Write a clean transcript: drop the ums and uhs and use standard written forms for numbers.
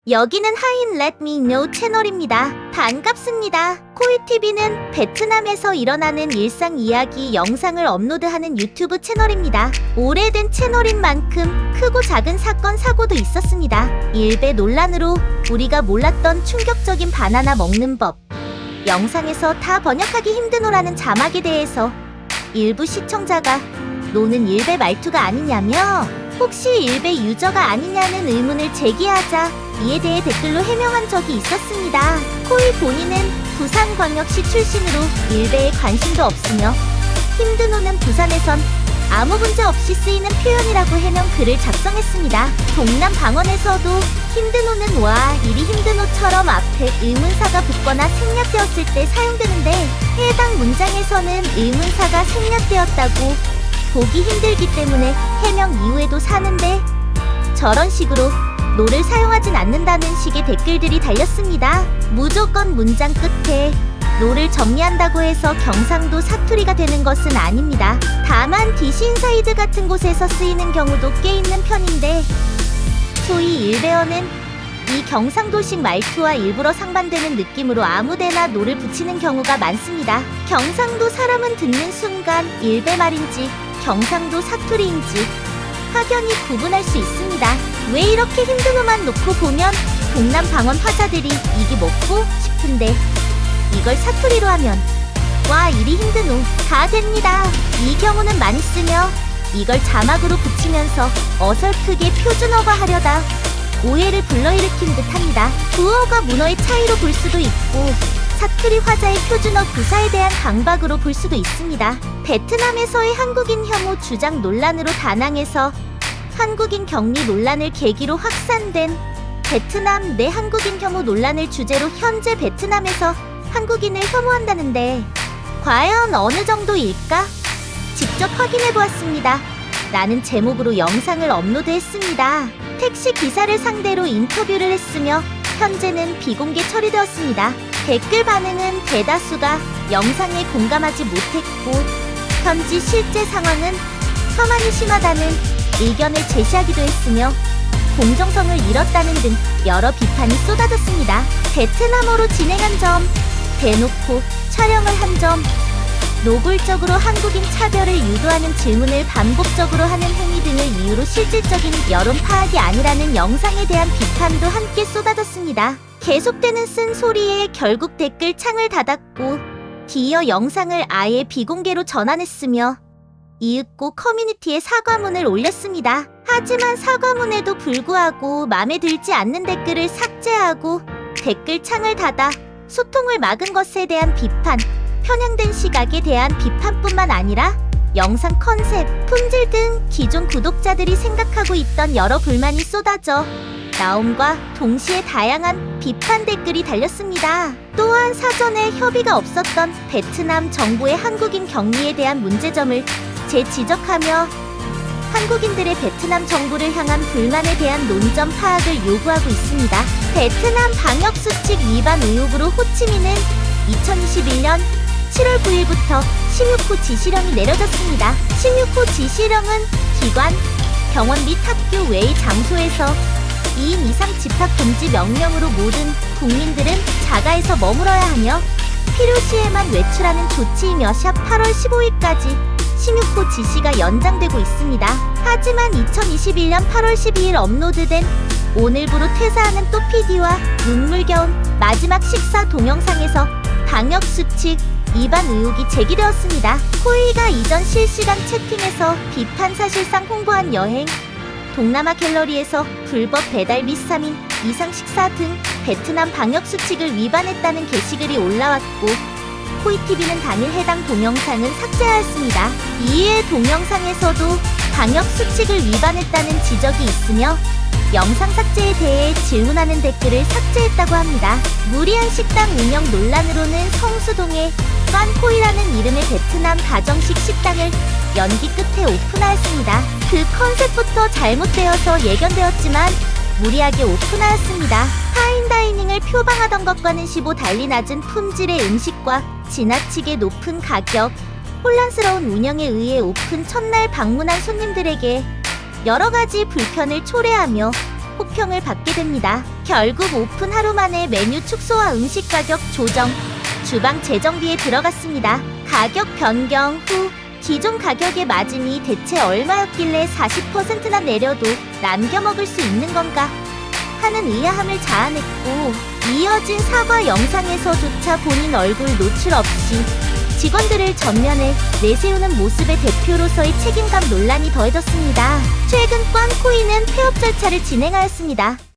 여기는 하인 Let Me Know 채널입니다. 반갑습니다. 코이TV는 베트남에서 일어나는 일상 이야기 영상을 업로드하는 유튜브 채널입니다. 오래된 채널인 만큼 크고 작은 사건 사고도 있었습니다. 일베 논란으로 우리가 몰랐던 충격적인 바나나 먹는 법, 영상에서 다 번역하기 힘드노라는 자막에 대해서 일부 시청자가 노는 일베 말투가 아니냐며 혹시 일베 유저가 아니냐는 의문을 제기하자 이에 대해 댓글로 해명한 적이 있었습니다. 코이 본인은 부산광역시 출신으로 일베에 관심도 없으며 힘드노는 부산에선 아무 문제 없이 쓰이는 표현이라고 해명 글을 작성했습니다. 동남 방언에서도 힘드노는 와 이리 힘드노처럼 앞에 의문사가 붙거나 생략되었을 때 사용되는데 해당 문장에서는 의문사가 생략되었다고 보기 힘들기 때문에 해명 이후에도 사는데 저런 식으로 노를 사용하진 않는다는 식의 댓글들이 달렸습니다. 무조건 문장 끝에 노를 정리한다고 해서 경상도 사투리가 되는 것은 아닙니다. 다만 디신사이드 같은 곳에서 쓰이는 경우도 꽤 있는 편인데 소위 일베어는 이 경상도식 말투와 일부러 상반되는 느낌으로 아무데나 노를 붙이는 경우가 많습니다. 경상도 사람은 듣는 순간 일베 말인지 경상도 사투리인지 확연히 구분할 수 있습니다. 왜 이렇게 힘드노만 놓고 보면 동남 방언 화자들이 이게 뭐고 싶은데 이걸 사투리로 하면 와 이리 힘드노 다 됩니다. 이 경우는 많이 쓰며 이걸 자막으로 붙이면서 어설프게 표준어화 하려다 오해를 불러일으킨 듯합니다. 구어가 문어의 차이로 볼 수도 있고 사투리 화자의 표준어 구사에 대한 강박으로 볼 수도 있습니다. 베트남에서의 한국인 혐오 주장 논란으로 다낭에서 한국인 격리 논란을 계기로 확산된 베트남 내 한국인 혐오 논란을 주제로 현재 베트남에서 한국인을 혐오한다는데 과연 어느 정도일까? 직접 확인해보았습니다. 라는 제목으로 영상을 업로드했습니다. 택시 기사를 상대로 인터뷰를 했으며 현재는 비공개 처리되었습니다. 댓글 반응은 대다수가 영상에 공감하지 못했고 현지 실제 상황은 혐한이 심하다는 의견을 제시하기도 했으며 공정성을 잃었다는 등 여러 비판이 쏟아졌습니다. 베트남어로 진행한 점, 대놓고 촬영을 한 점, 노골적으로 한국인 차별을 유도하는 질문을 반복적으로 하는 행위 등을 이유로 실질적인 여론 파악이 아니라는 영상에 대한 비판도 함께 쏟아졌습니다. 계속되는 쓴소리에 결국 댓글 창을 닫았고 뒤이어 영상을 아예 비공개로 전환했으며 이윽고 커뮤니티에 사과문을 올렸습니다. 하지만 사과문에도 불구하고 마음에 들지 않는 댓글을 삭제하고 댓글 창을 닫아 소통을 막은 것에 대한 비판, 편향된 시각에 대한 비판뿐만 아니라 영상 컨셉, 품질 등 기존 구독자들이 생각하고 있던 여러 불만이 쏟아져 나옴과 동시에 다양한 비판 댓글이 달렸습니다. 또한 사전에 협의가 없었던 베트남 정부의 한국인 격리에 대한 문제점을 재지적하며 한국인들의 베트남 정부를 향한 불만에 대한 논점 파악을 요구하고 있습니다. 베트남 방역수칙 위반 의혹으로 호치민은 2021년 7월 9일부터 16호 지시령이 내려졌습니다. 16호 지시령은 기관, 병원 및 학교 외의 장소에서 2인 이상 집합 금지 명령으로 모든 국민들은 자가에서 머물어야 하며 필요시에만 외출하는 조치이며 샵 8월 15일까지 16호 지시가 연장되고 있습니다. 하지만 2021년 8월 12일 업로드된 오늘부로 퇴사하는 또 PD와 눈물겨운 마지막 식사 동영상에서 방역수칙 위반 의혹이 제기되었습니다. 코이가 이전 실시간 채팅에서 비판 사실상 홍보한 여행, 동남아 갤러리에서 불법 배달 및 3인 이상 식사 등 베트남 방역수칙을 위반했다는 게시글이 올라왔고 코이TV는 당일 해당 동영상은 삭제하였습니다. 이에 동영상에서도 방역수칙을 위반했다는 지적이 있으며 영상 삭제에 대해 질문하는 댓글을 삭제했다고 합니다. 무리한 식당 운영 논란으로는 성수동에 빤코이라는 이름의 베트남 가정식 식당을 연기 끝에 오픈하였습니다. 그 컨셉부터 잘못되어서 예견되었지만 무리하게 오픈하였습니다. 파인다이닝을 표방하던 것과는 15 달리 낮은 품질의 음식과 지나치게 높은 가격, 혼란스러운 운영에 의해 오픈 첫날 방문한 손님들에게 여러 가지 불편을 초래하며 혹평을 받게 됩니다. 결국 오픈 하루 만에 메뉴 축소와 음식 가격 조정, 주방 재정비에 들어갔습니다. 가격 변경 후 기존 가격에 맞으니 대체 얼마였길래 40%나 내려도 남겨 먹을 수 있는 건가 하는 의아함을 자아냈고, 이어진 사과 영상에서조차 본인 얼굴 노출 없이 직원들을 전면에 내세우는 모습의 대표로서의 책임감 논란이 더해졌습니다. 최근 꽝코인은 폐업 절차를 진행하였습니다.